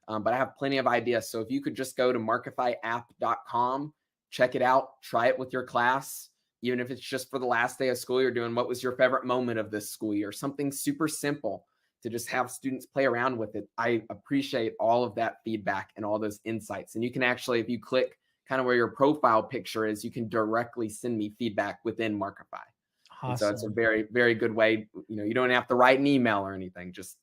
But I have plenty of ideas. So if you could just go to markifyapp.com, check it out, try it with your class, even if it's just for the last day of school, you're doing what was your favorite moment of this school year, something super simple to just have students play around with it. I appreciate all of that feedback and all those insights. And you can actually, if you click kind of where your profile picture is, you can directly send me feedback within Markify. And so it's a Awesome. very, very good way. You don't have to write an email or anything. Just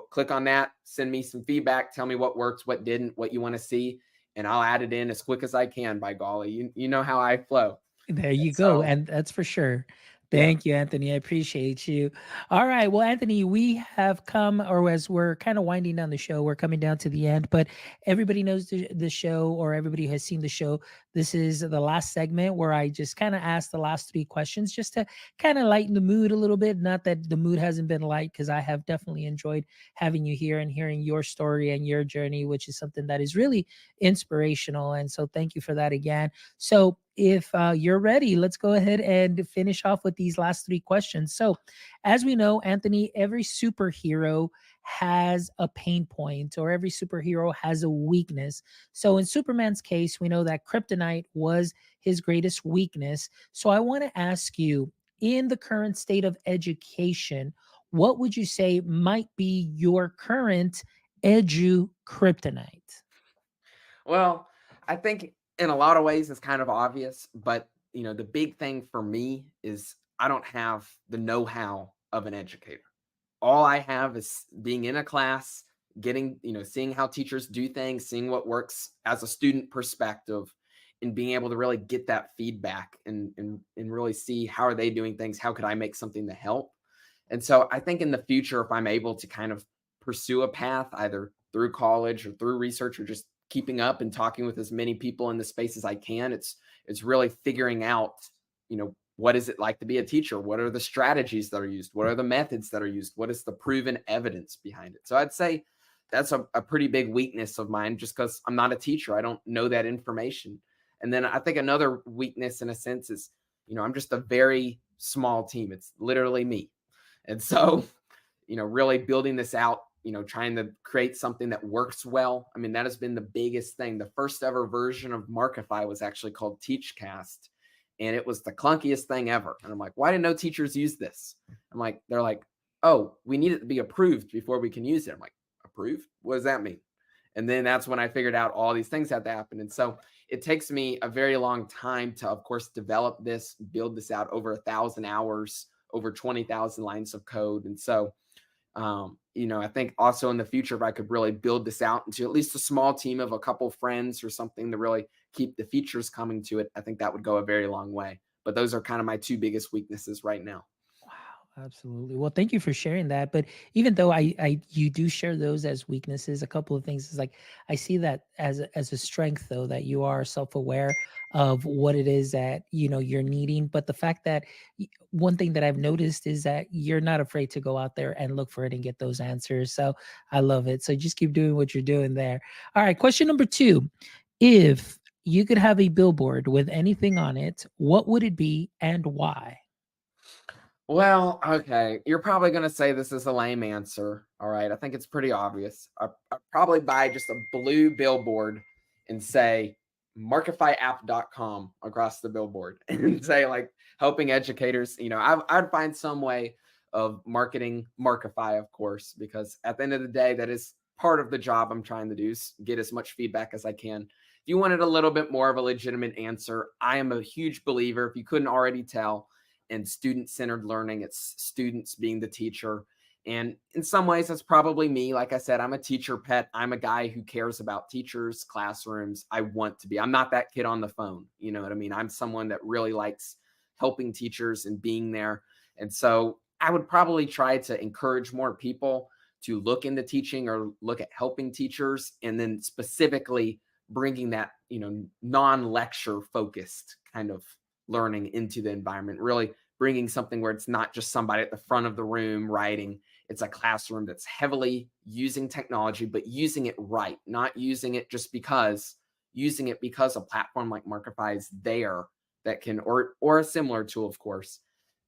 click on that, send me some feedback, tell me what works, what didn't, what you want to see, and I'll add it in as quick as I can, by golly. You know how I flow. There And you go. so, And that's for sure. yeah. Thank you, Anthony. I appreciate you. All right. Well, Anthony, we have come, or as we're kind of winding down the show, we're coming down to the end, but everybody knows the show, or everybody has seen the show. This is the last segment where I just kind of ask the last three questions just to kind of lighten the mood a little bit. Not that the mood hasn't been light, because I have definitely enjoyed having you here and hearing your story and your journey, which is something that is really inspirational. And so thank you for that again. So if you're ready, let's go ahead and finish off with these last three questions. So, as we know, Anthony, every superhero has a pain point, or every superhero has a weakness. So, in Superman's case, we know that kryptonite was his greatest weakness. So, I want to ask you, in the current state of education, what would you say might be your current edu kryptonite? Well, I think in a lot of ways it's kind of obvious, but the big thing for me is I don't have the know-how of an educator. All I have is being in a class, getting, seeing how teachers do things, seeing what works as a student perspective, and being able to really get that feedback and really see how are they doing things, how could I make something to help. And so I think in the future, if I'm able to kind of pursue a path either through college or through research or just keeping up and talking with as many people in the space as I can, it's really figuring out, what is it like to be a teacher? What are the strategies that are used? What are the methods that are used? What is the proven evidence behind it? So I'd say that's a pretty big weakness of mine, just because I'm not a teacher. I don't know that information. And then I think another weakness in a sense is, I'm just a very small team. It's literally me. And so, really building this out, trying to create something that works well. I mean, that has been the biggest thing. The first ever version of Markify was actually called TeachCast, and it was the clunkiest thing ever. And I'm like, why didn't no teachers use this? They're like, oh, we need it to be approved before we can use it. I'm like, approved? What does that mean? And then that's when I figured out all these things had to happen. And so it takes me a very long time to, of course, develop this, build this out, over 1,000 hours, over 20,000 lines of code. And so, I think also in the future, if I could really build this out into at least a small team of a couple friends or something to really keep the features coming to it, I think that would go a very long way. But those are kind of my two biggest weaknesses right now. Wow, absolutely. Well, thank you for sharing that. But even though you do share those as weaknesses, a couple of things is like I see that as a strength, though, that you are self-aware of what it is that you're needing. But the fact that one thing that I've noticed is that you're not afraid to go out there and look for it and get those answers. So I love it. So just keep doing what you're doing there. All right, question number two. If you could have a billboard with anything on it, what would it be and why? Well, okay. You're probably going to say this is a lame answer. All right. I think it's pretty obvious. I'd probably buy just a blue billboard and say markifyapp.com across the billboard and say, like, helping educators. I'd find some way of marketing Markify, of course, because at the end of the day, that is part of the job I'm trying to do, is get as much feedback as I can. If you wanted a little bit more of a legitimate answer, I am a huge believer, if you couldn't already tell, and student-centered learning. It's students being the teacher. And in some ways, that's probably me. Like I said, I'm a teacher pet. I'm a guy who cares about teachers, classrooms. I want to be. I'm not that kid on the phone. You know what I mean? I'm someone that really likes helping teachers and being there. And so I would probably try to encourage more people to look into teaching or look at helping teachers, and then specifically bringing that, non-lecture focused kind of learning into the environment, really bringing something where it's not just somebody at the front of the room writing. It's a classroom that's heavily using technology, but using it right, not using it just because, using it because a platform like Markify is there that can, or a similar tool, of course.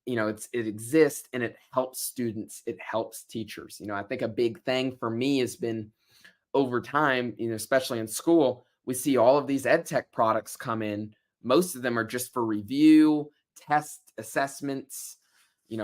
It exists and it helps students, it helps teachers. I think a big thing for me has been over time, especially in school, we see all of these ed tech products come in. Most of them are just for review, test assessments,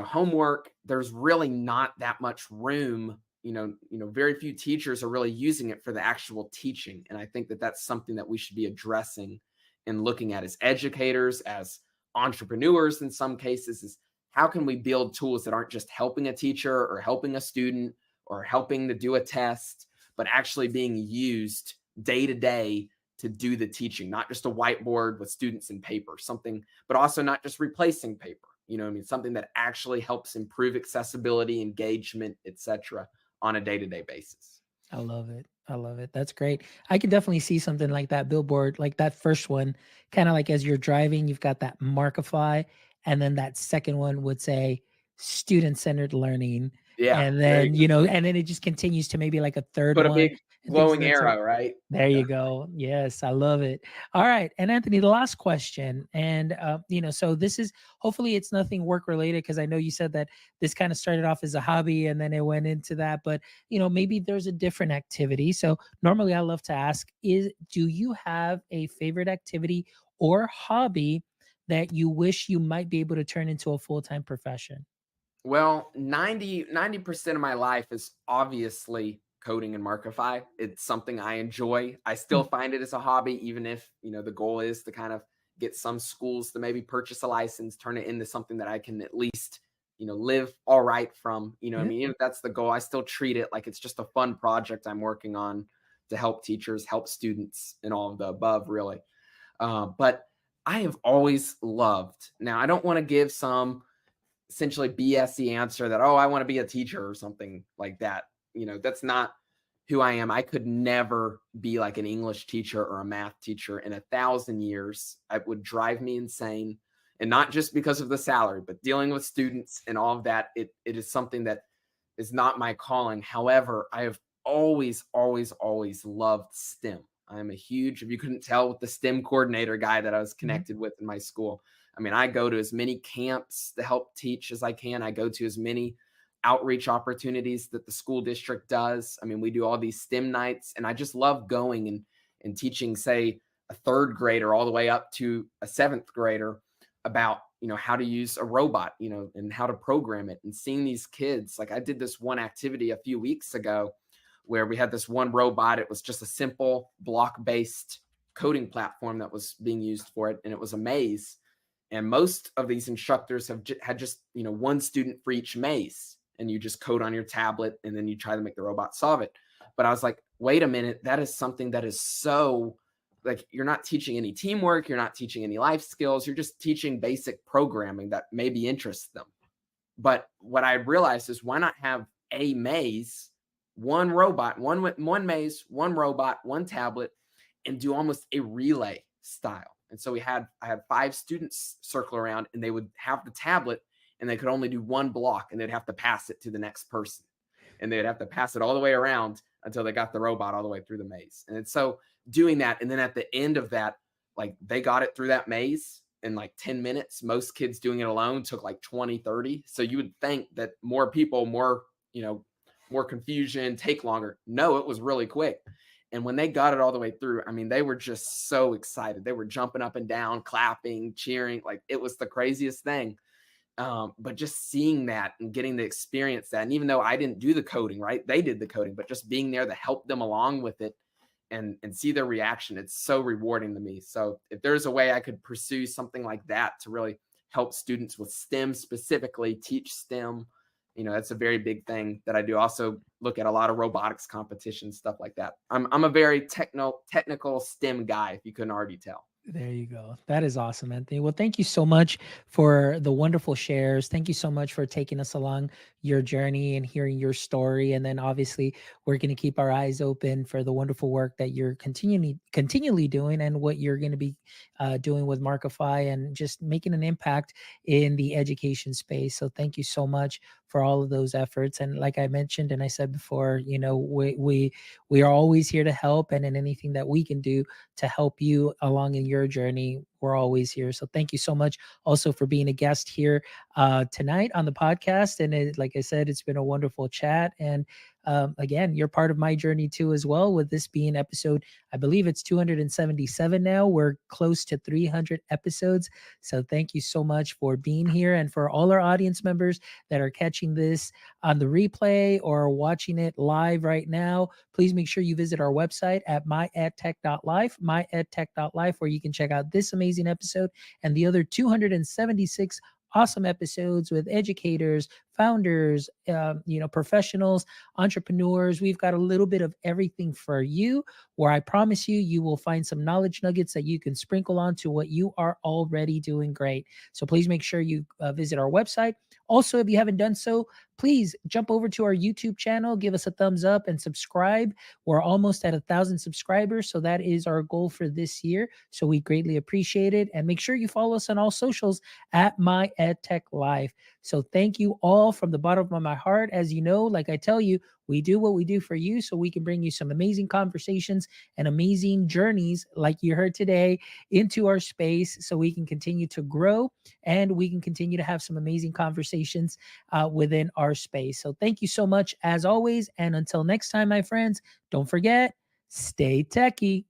homework. There's really not that much room. Very few teachers are really using it for the actual teaching. And I think that that's something that we should be addressing and looking at as educators, as entrepreneurs in some cases, is how can we build tools that aren't just helping a teacher or helping a student or helping to do a test, but actually being used day to day to do the teaching, not just a whiteboard with students and paper, something, but also not just replacing paper. Something that actually helps improve accessibility, engagement, etc., on a day-to-day basis. I love it. I love it. That's great. I can definitely see something like that billboard, like that first one, kind of like as you're driving, you've got that Markify, and then that second one would say student-centered learning. Yeah, And there you then, go. and then it just continues to maybe like a third Put a one big and things of glowing that sort. arrow, right? There Yeah. you go. Yes, I love it. All right. And Anthony, the last question. And, so this is hopefully it's nothing work related because I know you said that this kind of started off as a hobby and then it went into that. But, maybe there's a different activity. So normally I love to ask do you have a favorite activity or hobby that you wish you might be able to turn into a full-time profession? Well, 90% of my life is obviously coding and Markify. It's something I enjoy. I still find it as a hobby, even if, the goal is to kind of get some schools to maybe purchase a license, turn it into something that I can at least, live all right from, Yeah. I mean, if that's the goal, I still treat it like it's just a fun project I'm working on to help teachers, help students, and all of the above, really. But I have always loved, now I don't want to give some essentially BSy answer that, oh, I want to be a teacher or something like that. That's not who I am. I could never be like an English teacher or a math teacher in 1,000 years. It would drive me insane. And not just because of the salary, but dealing with students and all of that. It is something that is not my calling. However, I have always, always, always loved STEM. I'm a huge, if you couldn't tell, with the STEM coordinator guy that I was connected with in my school. I mean, I go to as many camps to help teach as I can. I go to as many outreach opportunities that the school district does. I mean, we do all these STEM nights, and I just love going and teaching, say, a third grader all the way up to a seventh grader about, how to use a robot, and how to program it, and seeing these kids. Like I did this one activity a few weeks ago where we had this one robot. It was just a simple block-based coding platform that was being used for it, and it was a maze. And most of these instructors have had just, one student for each maze, and you just code on your tablet and then you try to make the robot solve it. But I was like, wait a minute, that is something that is so, like, you're not teaching any teamwork, you're not teaching any life skills, you're just teaching basic programming that maybe interests them. But what I realized is, why not have a maze, one robot, one maze, one robot, one tablet, and do almost a relay style. And so I had 5 students circle around, and they would have the tablet, and they could only do one block, and they'd have to pass it to the next person, and they'd have to pass it all the way around until they got the robot all the way through the maze. And so doing that, and then at the end of that, like, they got it through that maze in like 10 minutes. Most kids doing it alone took like 20, 30. So you would think that more people, more confusion, take longer. No, it was really quick. And when they got it all the way through, I mean, they were just so excited. They were jumping up and down, clapping, cheering. Like, it was the craziest thing. But just seeing that and getting to experience that. And even though I didn't do the coding, right? They did the coding, but just being there to help them along with it and see their reaction, it's so rewarding to me. So if there's a way I could pursue something like that to really help students with STEM specifically, teach STEM, that's a very big thing that I do. Also look at a lot of robotics competitions, stuff like that. I'm a very technical STEM guy, if you couldn't already tell. There you go. That is awesome, Anthony. Well, thank you so much for the wonderful shares. Thank you so much for taking us along your journey and hearing your story. And then obviously we're going to keep our eyes open for the wonderful work that you're continually doing, and what you're going to be doing with Markify, and just making an impact in the education space. So thank you so much for all of those efforts. And like I mentioned, and I said before, we are always here to help, and in anything that we can do to help you along in your journey, we're always here. So thank you so much also for being a guest here tonight on the podcast. And like I said, it's been a wonderful chat. And Again, you're part of my journey too, as well, with this being episode, I believe it's 277 now. We're close to 300 episodes. So thank you so much for being here. And for all our audience members that are catching this on the replay or watching it live right now, please make sure you visit our website at myedtech.life, myedtech.life, where you can check out this amazing episode and the other 276 awesome episodes with educators, founders, professionals, entrepreneurs. We've got a little bit of everything for you, where I promise you, you will find some knowledge nuggets that you can sprinkle onto what you are already doing great. So please make sure you visit our website. Also, if you haven't done so, please jump over to our YouTube channel, give us a thumbs up and subscribe. We're almost at 1,000 subscribers. So that is our goal for this year. So we greatly appreciate it. And make sure you follow us on all socials at My EdTech Life. So thank you all from the bottom of my heart. As you know, like I tell you, we do what we do for you so we can bring you some amazing conversations and amazing journeys like you heard today into our space, so we can continue to grow and we can continue to have some amazing conversations within our space. So thank you so much as always. And until next time, my friends, don't forget, stay techie.